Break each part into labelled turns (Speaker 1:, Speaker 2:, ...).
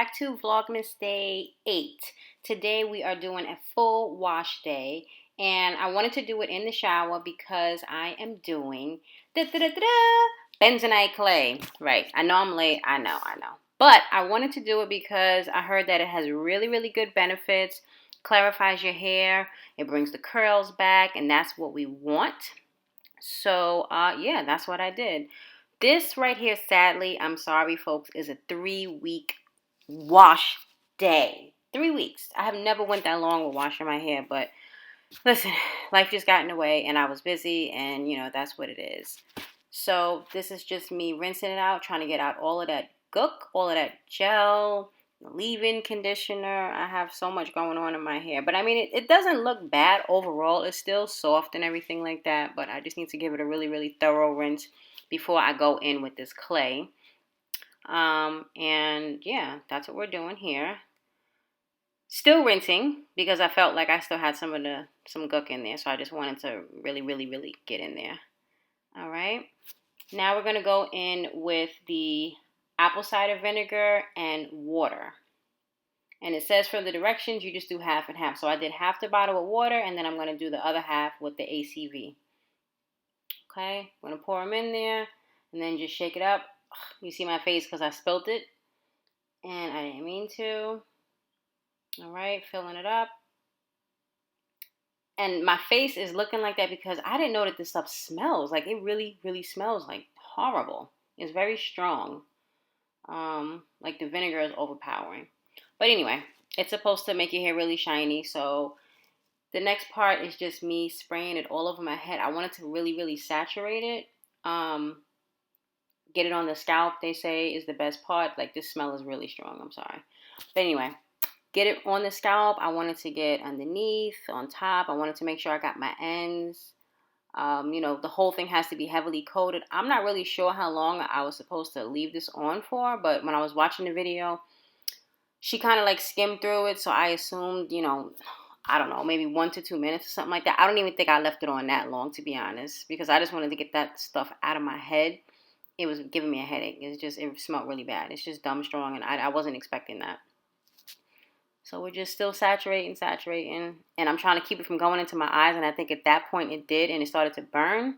Speaker 1: back to Vlogmas Day 8. Today we are doing a full wash day, and I wanted to do it in the shower because I am doing bentonite clay. Right, I know I'm late, I know. But I wanted to do it because I heard that it has really, really good benefits, clarifies your hair, it brings the curls back, and that's what we want. So, yeah, that's what I did. This right here, sadly, I'm sorry, folks, is a 3-week wash day. 3 weeks. I have never went that long with washing my hair, but listen, life just got in the way, and I was busy, and, that's what it is. So this is just me rinsing it out, trying to get out all of that gook, all of that gel, leave-in conditioner. I have so much going on in my hair. But, I mean, it doesn't look bad overall. It's still soft and everything like that, but I just need to give it a really, really thorough rinse before I go in with this clay. And yeah, that's what we're doing here. Still rinsing because I felt like I still had some gook in there, so I just wanted to really, really, really get in there. All right. Now we're going to go in with the apple cider vinegar and water. And it says for the directions, you just do half and half. So I did half the bottle of water, and then I'm going to do the other half with the ACV. Okay, I'm going to pour them in there, and then just shake it up. You see my face because I spilt it, and I didn't mean to. All right, filling it up. And my face is looking like that because I didn't know that this stuff smells. Like, it really, really smells like horrible. It's very strong. Like the vinegar is overpowering. But anyway, it's supposed to make your hair really shiny. So the next part is just me spraying it all over my head. I wanted to really, really saturate it. Get it on the scalp, they say, is the best part. Like, this smell is really strong. I'm sorry. But anyway, get it on the scalp. I wanted to get underneath, on top. I wanted to make sure I got my ends. The whole thing has to be heavily coated. I'm not really sure how long I was supposed to leave this on for, but when I was watching the video, she kind of like skimmed through it, so I assumed, I don't know, maybe 1 to 2 minutes or something like that. I don't even think I left it on that long, to be honest, because I just wanted to get that stuff out of my head. It was giving me a headache. It smelled really bad. It's just dumb strong, and I wasn't expecting that. So we're just still saturating, and I'm trying to keep it from going into my eyes, and I think at that point it did, and it started to burn.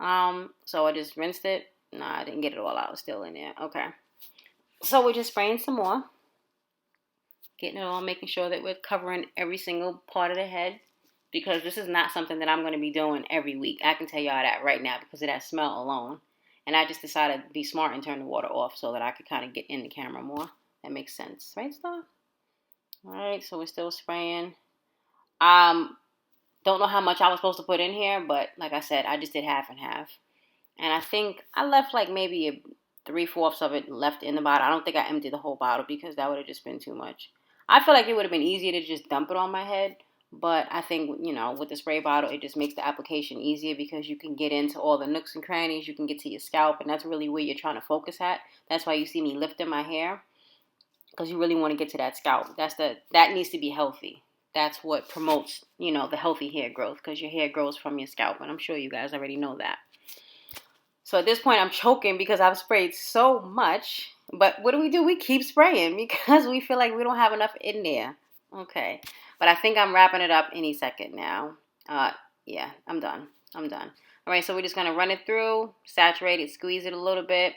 Speaker 1: So I just rinsed it. No, I didn't get it all out. It's still in there. Okay. So we're just spraying some more. Getting it all, making sure that we're covering every single part of the head, because this is not something that I'm going to be doing every week. I can tell y'all that right now because of that smell alone. And I just decided to be smart and turn the water off so that I could kind of get in the camera more. That makes sense. Right, Star? All right, so we're still spraying. Don't know how much I was supposed to put in here, but like I said, I just did half and half. And I think I left like maybe 3/4 of it left in the bottle. I don't think I emptied the whole bottle because that would have just been too much. I feel like it would have been easier to just dump it on my head. But I think, with the spray bottle, it just makes the application easier because you can get into all the nooks and crannies. You can get to your scalp, and that's really where you're trying to focus at. That's why you see me lifting my hair, because you really want to get to that scalp. That needs to be healthy. That's what promotes, the healthy hair growth, because your hair grows from your scalp, and I'm sure you guys already know that. So at this point, I'm choking because I've sprayed so much. But what do? We keep spraying because we feel like we don't have enough in there. Okay. But I think I'm wrapping it up any second now. Yeah, I'm done. All right, so we're just going to run it through, saturate it, squeeze it a little bit,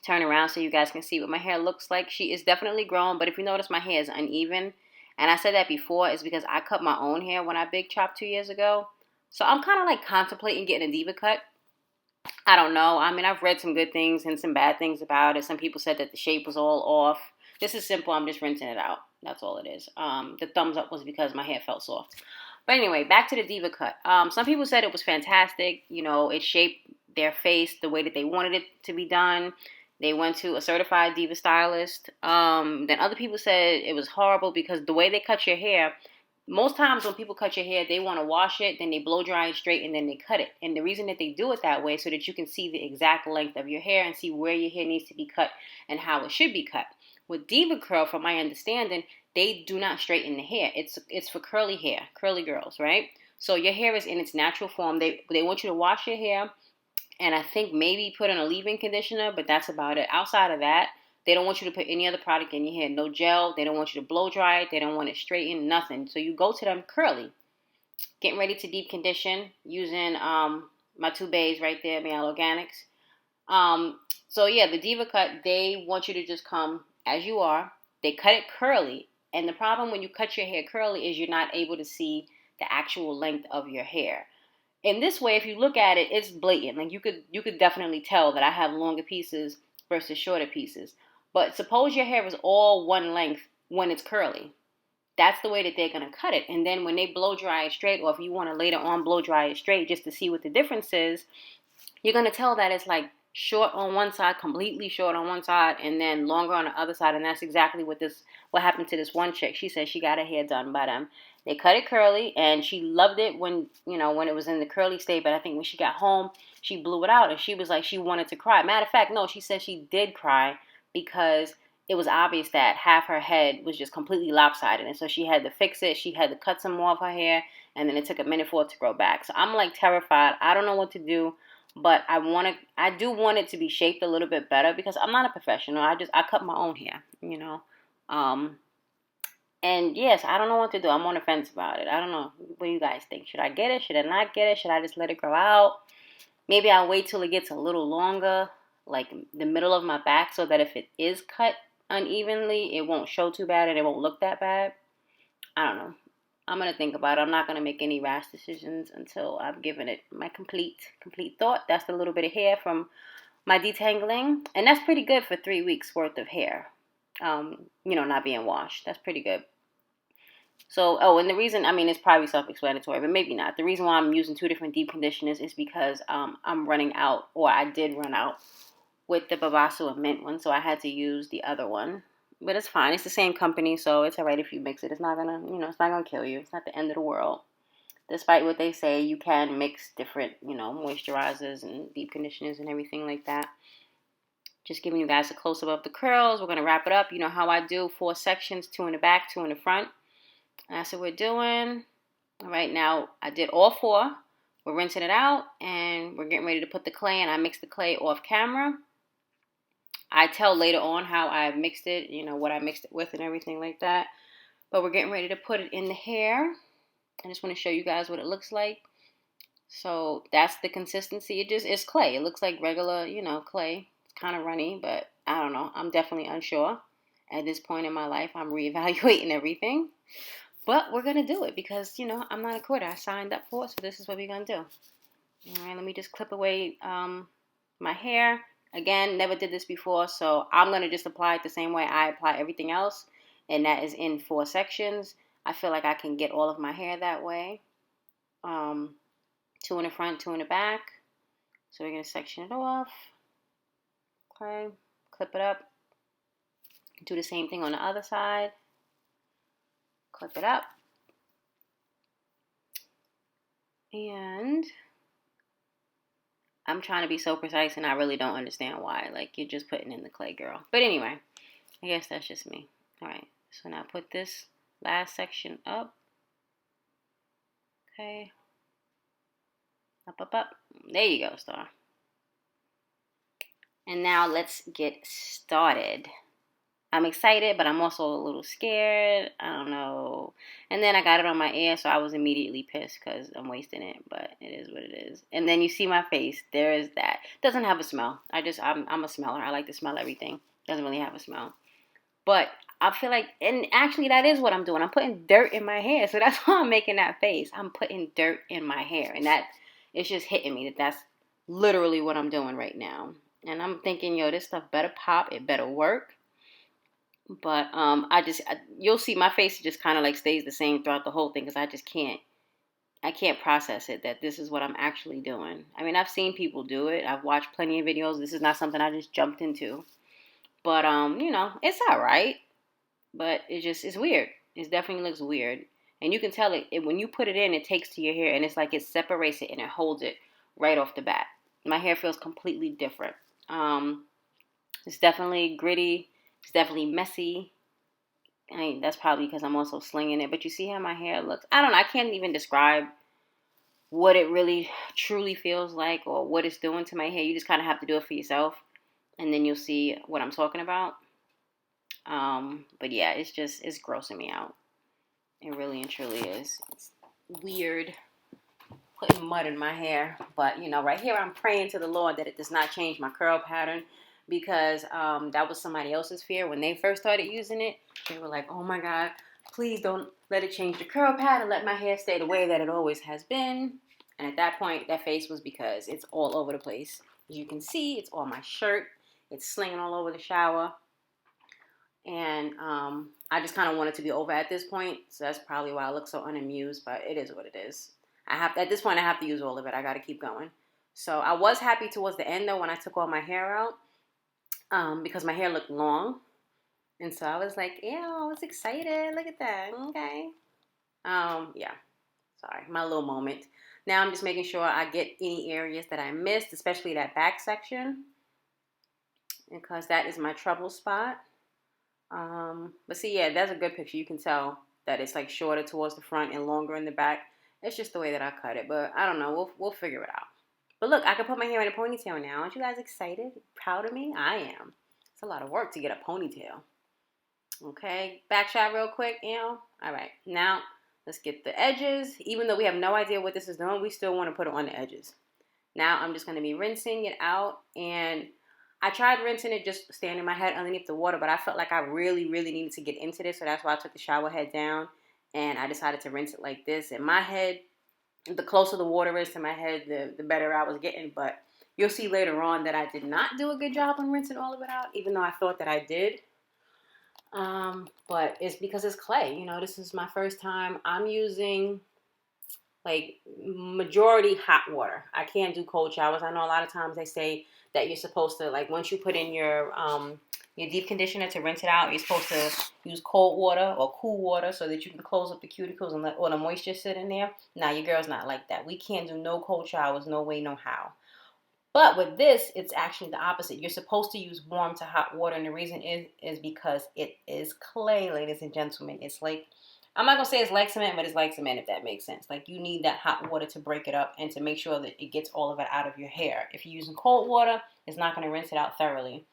Speaker 1: turn around so you guys can see what my hair looks like. She is definitely grown, but if you notice, my hair is uneven. And I said that before, is because I cut my own hair when I big chopped 2 years ago. So I'm kind of like contemplating getting a diva cut. I don't know. I mean, I've read some good things and some bad things about it. Some people said that the shape was all off. This is simple. I'm just rinsing it out. That's all it is. The thumbs up was because my hair felt soft. But anyway, back to the diva cut. Some people said it was fantastic. It shaped their face the way that they wanted it to be done. They went to a certified diva stylist. Then other people said it was horrible because the way they cut your hair, most times when people cut your hair, they want to wash it, then they blow dry it straight, and then they cut it. And the reason that they do it that way is so that you can see the exact length of your hair and see where your hair needs to be cut and how it should be cut. With Diva Curl, from my understanding, they do not straighten the hair. It's for curly hair, curly girls, right? So your hair is in its natural form. They want you to wash your hair, and I think maybe put in a leave-in conditioner, but that's about it. Outside of that, They don't want you to put any other product in your hair. No gel. They don't want you to blow dry it. They don't want it straightened, nothing. So you go to them curly. Getting ready to deep condition using my 2 bays right there, Mielle Organics. So yeah, the Diva Cut, they want you to just come as you are. They cut it curly. And the problem when you cut your hair curly is you're not able to see the actual length of your hair. In this way, if you look at it, it's blatant. Like you could definitely tell that I have longer pieces versus shorter pieces. But suppose your hair is all one length when it's curly. That's the way that they're going to cut it. And then when they blow dry it straight, or if you want to later on blow dry it straight just to see what the difference is, you're going to tell that it's like short on one side, completely short on one side, and then longer on the other side. And that's exactly what happened to this one chick. She said she got her hair done by them. They cut it curly, and she loved it when it was in the curly state. But I think when she got home, she blew it out, and she was like, she wanted to cry. Matter of fact, no, she said she did cry because it was obvious that half her head was just completely lopsided. And so she had to fix it. She had to cut some more of her hair, and then it took a minute for it to grow back. So I'm like terrified. I don't know what to do, but I do want it to be shaped a little bit better because I'm not a professional. I cut my own hair, And yes, I don't know what to do. I'm on the fence about it. I don't know. What do you guys think? Should I get it? Should I not get it? Should I just let it grow out? Maybe I'll wait till it gets a little longer, like the middle of my back, so that if it is cut unevenly, it won't show too bad and it won't look that bad. I don't know. I'm going to think about it. I'm not going to make any rash decisions until I've given it my complete thought. That's the little bit of hair from my detangling. And that's pretty good for 3 weeks worth of hair. Not being washed. That's pretty good. So, and the reason, it's probably self-explanatory, but maybe not. The reason why I'm using 2 different deep conditioners is because I'm running out, or I did run out, with the Babassou and Mint one, so I had to use the other one. But it's fine. It's the same company, so it's all right if you mix it. It's not gonna, it's not gonna kill you. It's not the end of the world. Despite what they say, you can mix different, moisturizers and deep conditioners and everything like that. Just giving you guys a close-up of the curls. We're gonna wrap it up. You know how I do 4 sections, 2 in the back, 2 in the front. And that's what we're doing. All right, now I did all 4. We're rinsing it out, and we're getting ready to put the clay in. I mixed the clay off camera. I tell later on how I mixed it, what I mixed it with and everything like that. But we're getting ready to put it in the hair. I just want to show you guys what it looks like. So that's the consistency. It's clay. It looks like regular, clay. It's kind of runny, but I don't know. I'm definitely unsure. At this point in my life, I'm reevaluating everything. But we're going to do it because, I'm not a quitter. I signed up for it, so this is what we're going to do. All right, let me just clip away my hair. Again, never did this before, so I'm going to just apply it the same way I apply everything else, and that is in 4 sections. I feel like I can get all of my hair that way. 2 in the front, 2 in the back. So we're going to section it off. Okay, clip it up. Do the same thing on the other side. Clip it up. And I'm trying to be so precise, and I really don't understand why. Like, you're just putting in the clay, girl. But anyway, I guess that's just me. All right, so now put this last section up. Okay. Up. There you go, star. And now let's get started. I'm excited, but I'm also a little scared. I don't know. And then I got it on my ear, so I was immediately pissed because I'm wasting it. But it is what it is. And then you see my face. There is that. Doesn't have a smell. I'm a smeller. I like to smell everything. Doesn't really have a smell. But I feel like, and actually that is what I'm doing. I'm putting dirt in my hair. So that's why I'm making that face. I'm putting dirt in my hair. And that, it's just hitting me that that's literally what I'm doing right now. And I'm thinking, this stuff better pop. It better work. But you'll see my face just kind of like stays the same throughout the whole thing because I can't process it that this is what I'm actually doing. I've seen people do it. I've watched plenty of videos. This is not something I just jumped into. But, it's all right. But it's weird. It definitely looks weird. And you can tell it when you put it in, it takes to your hair and it's like it separates it and it holds it right off the bat. My hair feels completely different. It's definitely gritty. It's definitely messy. That's probably because I'm also slinging it. But you see how my hair looks? I don't know. I can't even describe what it really truly feels like or what it's doing to my hair. You just kind of have to do it for yourself. And then you'll see what I'm talking about. But yeah, it's grossing me out. It really and truly is. It's weird putting mud in my hair. But, you know, right here I'm praying to the Lord that it does not change my curl pattern, because that was somebody else's fear. When they first started using it, they were like, oh my God, please don't let it change the curl pattern. Let my hair stay the way that it always has been. And at that point, that face was because it's all over the place. As you can see, it's on my shirt. It's slinging all over the shower. And I just kind of want it to be over at this point. So that's probably why I look so unamused, but it is what it is. At this point, I have to use all of it. I got to keep going. So I was happy towards the end, though, when I took all my hair out, because my hair looked long. And so I was like, ew, I was excited. Look at that. Okay. Yeah. Sorry, my little moment. Now I'm just making sure I get any areas that I missed, especially that back section, because that is my trouble spot. But see, yeah, that's a good picture. You can tell that it's like shorter towards the front and longer in the back. It's just the way that I cut it, but I don't know. We'll figure it out. But look, I can put my hair in a ponytail now. Aren't you guys excited? Proud of me? I am. It's a lot of work to get a ponytail. Okay, back shot real quick, All right, now let's get the edges. Even though we have no idea what this is doing, we still want to put it on the edges. Now I'm just going to be rinsing it out, and I tried rinsing it just standing my head underneath the water, but I felt like I really, really needed to get into this, so that's why I took the shower head down, and I decided to rinse it like this. And my head, the closer the water is to my head, the better I was getting, but you'll see later on that I did not do a good job on rinsing all of it out, even though I thought that I did. But it's because it's clay. You know, this is my first time. I'm using like majority hot water. I can't do cold showers. I know a lot of times they say that you're supposed to, like, once you put in your deep conditioner to rinse it out, you're supposed to use cold water or cool water so that you can close up the cuticles and let all the moisture sit in there. Now, your girl's not like that. We can't do no cold showers, no way, no how. But with this, it's actually the opposite. You're supposed to use warm to hot water, and the reason is because it is clay, ladies and gentlemen. It's like, I'm not going to say it's like cement, but it's like cement, if that makes sense. Like, you need that hot water to break it up and to make sure that it gets all of it out of your hair. If you're using cold water, it's not going to rinse it out thoroughly.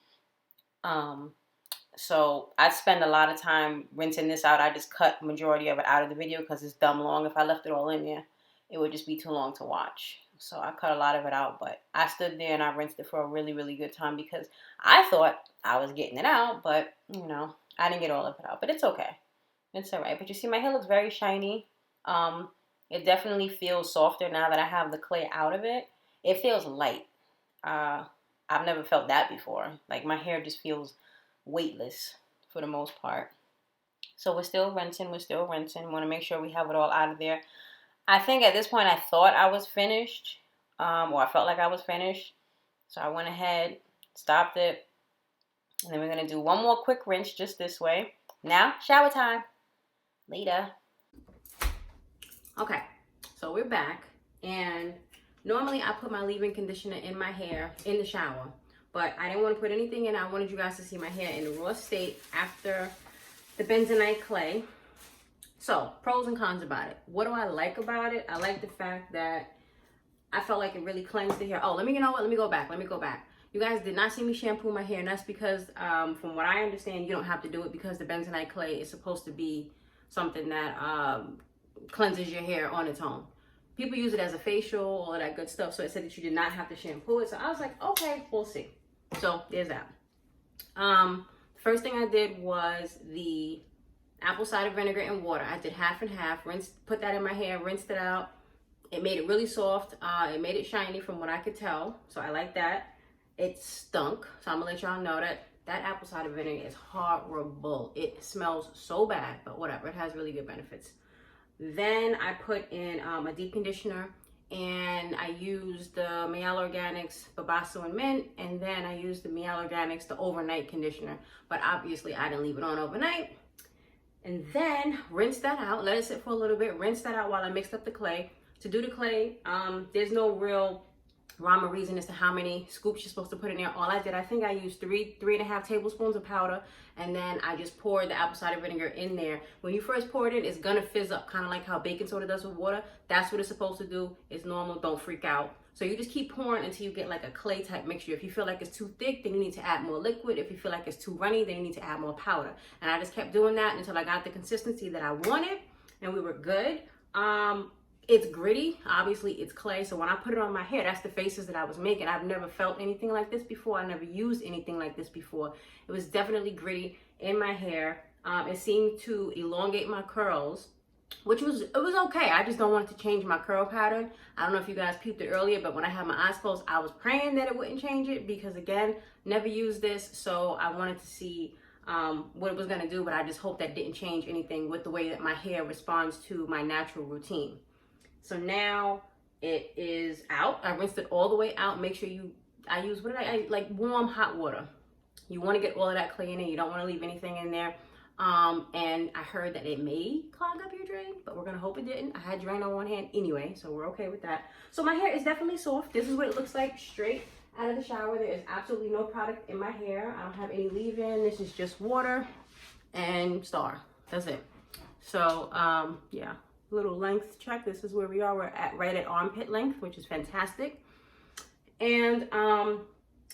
Speaker 1: So I spend a lot of time rinsing this out. I just cut the majority of it out of the video because it's dumb long. If I left it all in there, it would just be too long to watch. So I cut a lot of it out, but I stood there and I rinsed it for a really, really good time because I thought I was getting it out, but, you know, I didn't get all of it out. But it's okay. It's all right. But you see, my hair looks very shiny. It definitely feels softer now that I have the clay out of it. It feels light. I've never felt that before. Like, my hair just feels weightless for the most part. So we're still rinsing. Want to make sure we have it all out of there. I think at this point I thought I was finished, or I felt like I was finished. So I went ahead, stopped it, and then we're going to do one more quick rinse just this way. Now, shower time. Later. Okay, so we're back, and normally I put my leave-in conditioner in my hair in the shower, but I didn't want to put anything in. I wanted you guys to see my hair in the raw state after the bentonite clay. So, pros and cons about it. What do I like about it? I like the fact that I felt like it really cleansed the hair. Oh, let me go back. You guys did not see me shampoo my hair, and that's because, from what I understand, you don't have to do it because the bentonite clay is supposed to be something that cleanses your hair on its own. People use it as a facial, all of that good stuff, so it said that you did not have to shampoo it. So I was like, okay, we'll see. So, there's that. First thing I did was the apple cider vinegar and water. I did half and half. Put that in my hair, rinsed it out. It made it really soft. It made it shiny from what I could tell. So I like that. It stunk. So I'm gonna let y'all know that apple cider vinegar is horrible. It smells so bad, but whatever. It has really good benefits. Then I put in a deep conditioner, and I used the Mielle Organics Babassou and Mint, and then I used the Mielle Organics, the overnight conditioner. But obviously I didn't leave it on overnight. And then rinse that out, let it sit for a little bit, rinse that out while I mixed up the clay. To do the clay, there's no real rhyme or reason as to how many scoops you're supposed to put in there. All I did, I think I used 3.5 tablespoons of powder, and then I just poured the apple cider vinegar in there. When you first pour it in, it's gonna fizz up, kind of like how baking soda does with water. That's what it's supposed to do. It's normal, don't freak out. So you just keep pouring until you get like a clay type mixture. If you feel like it's too thick, then you need to add more liquid. If you feel like it's too runny, then you need to add more powder. And I just kept doing that until I got the consistency that I wanted, and we were good. It's gritty, obviously it's clay. So when I put it on my hair, that's the faces that I was making. I've never felt anything like this before. I never used anything like this before. It was definitely gritty in my hair. It seemed to elongate my curls, which was okay. I just don't want it to change my curl pattern. I don't know if you guys peeped it earlier, but when I had my eyes closed, I was praying that it wouldn't change it, because again, never used this, so I wanted to see what it was gonna do, but I just hope that didn't change anything with the way that my hair responds to my natural routine. So now it is out. I rinsed it all the way out. Make sure I use, I like warm hot water. You want to get all of that clay in there. You don't want to leave anything in there. And I heard that it may clog up your drain, but we're gonna hope it didn't. I had drain on one hand anyway, so we're okay with that. So my hair is definitely soft. This is what it looks like straight out of the shower. There is absolutely no product in my hair. I don't have any leave-in. This is just water and Star. That's it. So yeah, little length check. This is where we are. We're at right at armpit length, which is fantastic. And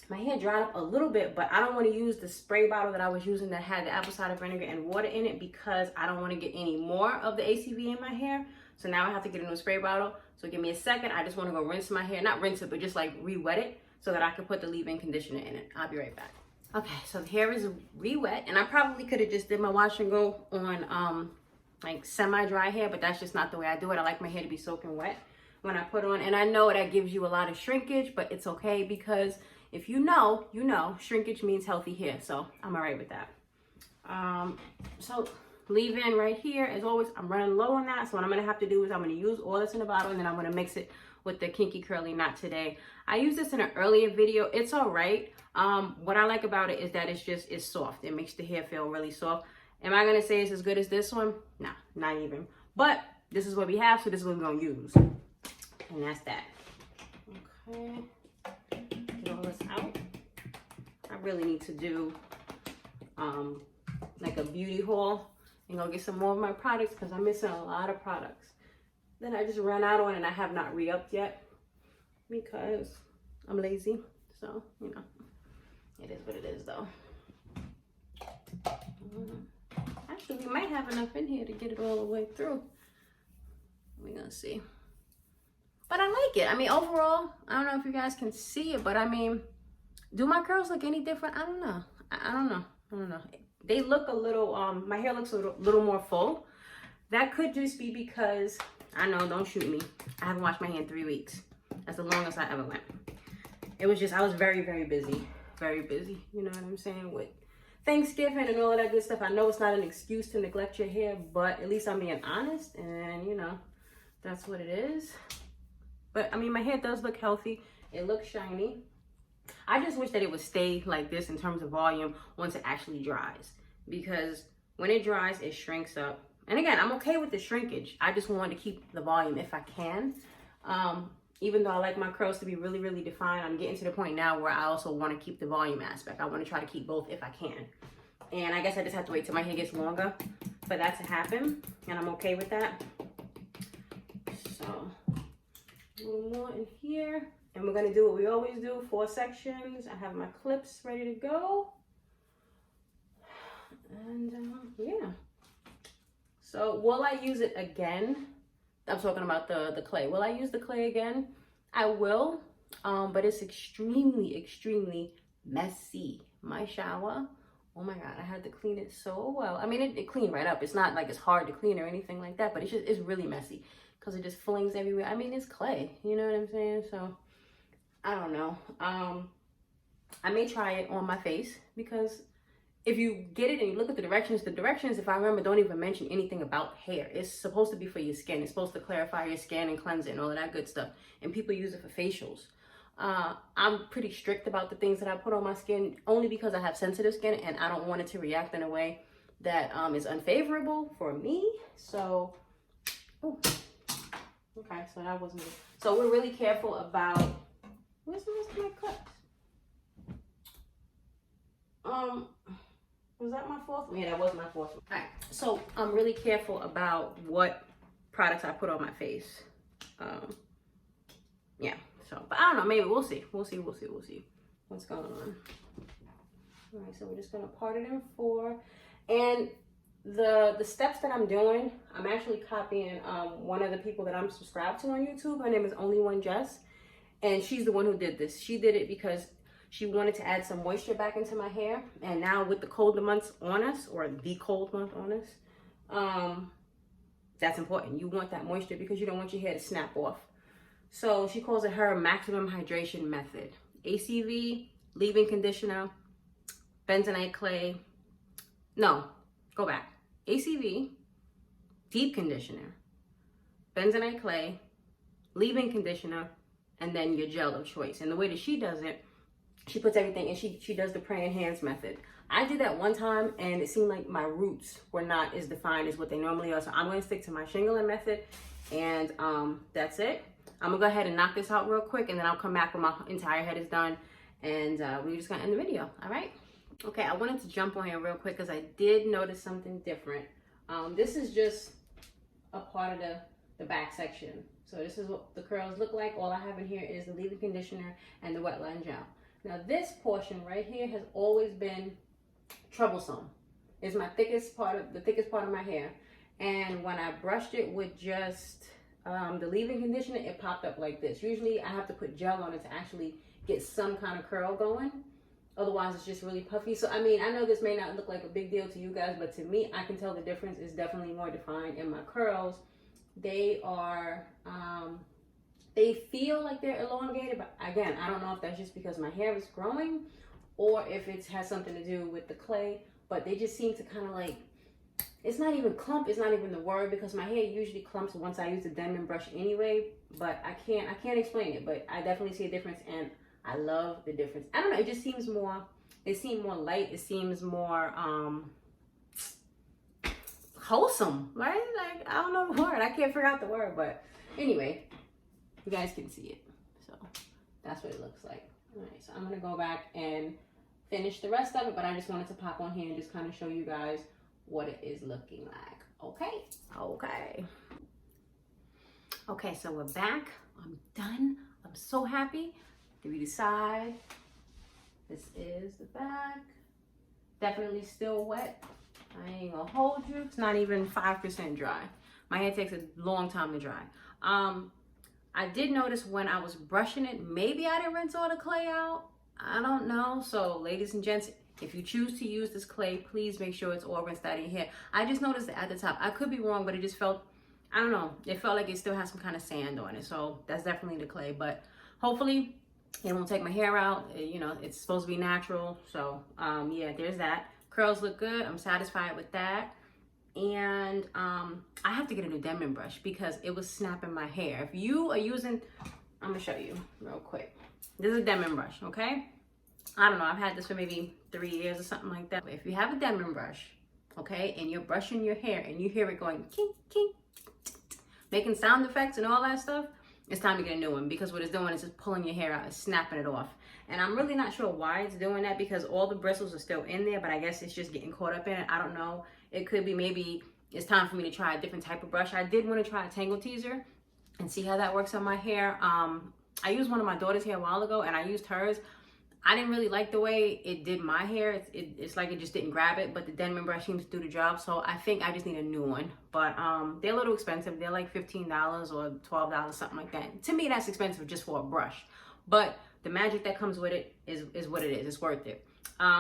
Speaker 1: my hair dried up a little bit, but I don't want to use the spray bottle that I was using that had the apple cider vinegar and water in it, because I don't want to get any more of the ACV in my hair. So now I have to get a new spray bottle. So give me a second. I just want to go rinse my hair. Not rinse it, but just like re-wet it so that I can put the leave-in conditioner in it. I'll be right back. Okay, so the hair is re-wet, and I probably could have just did my wash and go on like semi-dry hair, but that's just not the way I do it. I like my hair to be soaking wet when I put on, and I know that gives you a lot of shrinkage, but it's okay, because if you know, shrinkage means healthy hair, so I'm all right with that. So leave-in right here, as always, I'm running low on that, so what I'm gonna have to do is I'm gonna use all this in the bottle, and then I'm gonna mix it with the Kinky Curly Knot today. I used this in an earlier video. It's all right. What I like about it is that it's soft. It makes the hair feel really soft. Am I gonna say it's as good as this one? No, not even. But this is what we have, so this is what we're gonna use. And that's that. Okay. Get all this out. I really need to do like a beauty haul and go get some more of my products, because I'm missing a lot of products that I just ran out on and I have not re-upped yet because I'm lazy. So, you know, it is what it is though. Actually, we might have enough in here to get it all the way through. We're gonna see. But I like it. I mean, overall, I don't know if you guys can see it, but I mean, do my curls look any different? I don't know. I don't know. They look a little, my hair looks a little more full. That could just be because, I know, don't shoot me, I haven't washed my hair in 3 weeks. That's the longest I ever went. It was just, I was very, very busy. Very busy, you know what I'm saying, with Thanksgiving and all of that good stuff. I know it's not an excuse to neglect your hair, but at least I'm being honest, and you know, that's what it is. But I mean, my hair does look healthy. It looks shiny. I just wish that it would stay like this in terms of volume once it actually dries, because when it dries, it shrinks up. And again, I'm okay with the shrinkage. I just want to keep the volume if I can. Even though I like my curls to be really, really defined, I'm getting to the point now where I also want to keep the volume aspect. I want to try to keep both if I can. And I guess I just have to wait till my hair gets longer for that to happen. And I'm okay with that. So, a little more in here. And we're going to do what we always do, 4 sections. I have my clips ready to go. And yeah. So will I use it again? I'm talking about the clay. Will I use the clay again? I will, but it's extremely, extremely messy. My shower, oh my God, I had to clean it so well. I mean, it cleaned right up. It's not like it's hard to clean or anything like that, but it's really messy because it just flings everywhere. I mean, it's clay, you know what I'm saying? So I don't know. I may try it on my face, because if you get it and you look at the directions, if I remember, don't even mention anything about hair. It's supposed to be for your skin. It's supposed to clarify your skin and cleanse it and all of that good stuff. And people use it for facials. I'm pretty strict about the things that I put on my skin, only because I have sensitive skin and I don't want it to react in a way that is unfavorable for me. So, oh, okay, so that wasn't good. So we're really careful about, where's the rest of my cups? Was that my 4th one? Yeah, that was my 4th one. All right, so I'm really careful about what products I put on my face. Yeah, So, but I don't know, maybe we'll see. We'll see what's going on. All right, so we're just gonna part it in 4. And the steps that I'm doing, I'm actually copying one of the people that I'm subscribed to on YouTube. Her name is Only One Jess, and she's the one who did this. She did it because she wanted to add some moisture back into my hair, and now with the colder months on us, or the cold month on us, that's important. You want that moisture because you don't want your hair to snap off. So she calls it her maximum hydration method. ACV, leave-in conditioner, bentonite clay. No, go back. ACV, deep conditioner, bentonite clay, leave-in conditioner, and then your gel of choice. And the way that she does it, she puts everything, and she does the praying hands method. I did that one time, and it seemed like my roots were not as defined as what they normally are. So I'm going to stick to my shingling method, and that's it. I'm gonna go ahead and knock this out real quick, and then I'll come back when my entire head is done, and we're just gonna end the video. All right. Okay, I wanted to jump on here real quick because I did notice something different. This is just a part of the back section. So this is what the curls look like. All I have in here is the leave-in conditioner and the wet line gel. Now this portion right here has always been troublesome. It's my thickest part of my hair, and when I brushed it with just the leave-in conditioner, it popped up like this. Usually I have to put gel on it to actually get some kind of curl going. Otherwise it's just really puffy. So I mean, I know this may not look like a big deal to you guys, but to me, I can tell the difference is definitely more defined in my curls. They are they feel like they're elongated, but again, I don't know if that's just because my hair is growing or if it has something to do with the clay, but they just seem to kind of like, it's not even clump, it's not even the word, because my hair usually clumps once I use the Denman brush anyway, but I can't explain it, but I definitely see a difference, and I love the difference. I don't know, it just seems more, it seems more light, it seems more wholesome, right? Like, I don't know the word, I can't figure out the word, but anyway, you guys can see it. So that's what it looks like. All right, so I'm gonna go back and finish the rest of it, but I just wanted to pop on here and just kind of show you guys what it is looking like. Okay, so we're back. I'm done. I'm so happy. Give you the side. This is the back. Definitely still wet. I ain't gonna hold you. It's not even 5% dry. My hair takes a long time to dry. I did notice when I was brushing it, maybe I didn't rinse all the clay out. I don't know. So ladies and gents, if you choose to use this clay, please make sure it's all rinsed out of your hair. I just noticed it at the top. I could be wrong, but it just felt, I don't know, it felt like it still has some kind of sand on it. So that's definitely the clay, but hopefully it won't take my hair out. You know, it's supposed to be natural. So yeah, there's that. Curls look good. I'm satisfied with that. And I have to get a new Denman brush because it was snapping my hair. If you are using, I'm gonna show you real quick. This is a Denman brush, okay? I don't know, I've had this for maybe 3 years or something like that. If you have a Denman brush, okay, and you're brushing your hair and you hear it going kink, kink, making sound effects and all that stuff, it's time to get a new one, because what it's doing is just pulling your hair out and snapping it off. And I'm really not sure why it's doing that, because all the bristles are still in there, but I guess it's just getting caught up in it. I don't know. It could be maybe it's time for me to try a different type of brush. I did want to try a tangle teaser and see how that works on my hair. I used one of my daughter's hair a while ago, and I used hers. I didn't really like the way it did my hair. It's like it just didn't grab it, but the Denman brush seems to do the job. So I think I just need a new one. But they're a little expensive. They're like $15 or $12, something like that. To me, that's expensive just for a brush. But the magic that comes with it is what it is. It's worth it.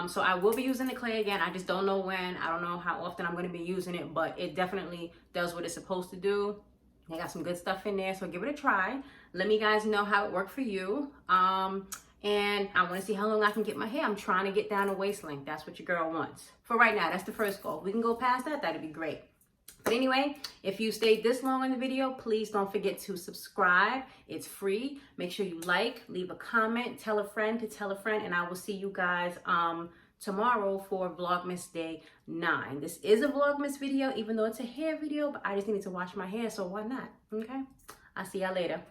Speaker 1: So I will be using the clay again. I just don't know when. I don't know how often I'm going to be using it, but it definitely does what it's supposed to do. They got some good stuff in there, so give it a try. Let me guys know how it worked for you. And I want to see how long I can get my hair. I'm trying to get down to waist length. That's what your girl wants. For right now, that's the first goal. If we can go past that, that'd be great. But anyway, if you stayed this long in the video, please don't forget to subscribe. It's free. Make sure you like, leave a comment, tell a friend to tell a friend, and I will see you guys tomorrow for Vlogmas Day 9. This is a Vlogmas video, even though it's a hair video, but I just needed to wash my hair, so why not? Okay? I'll see y'all later.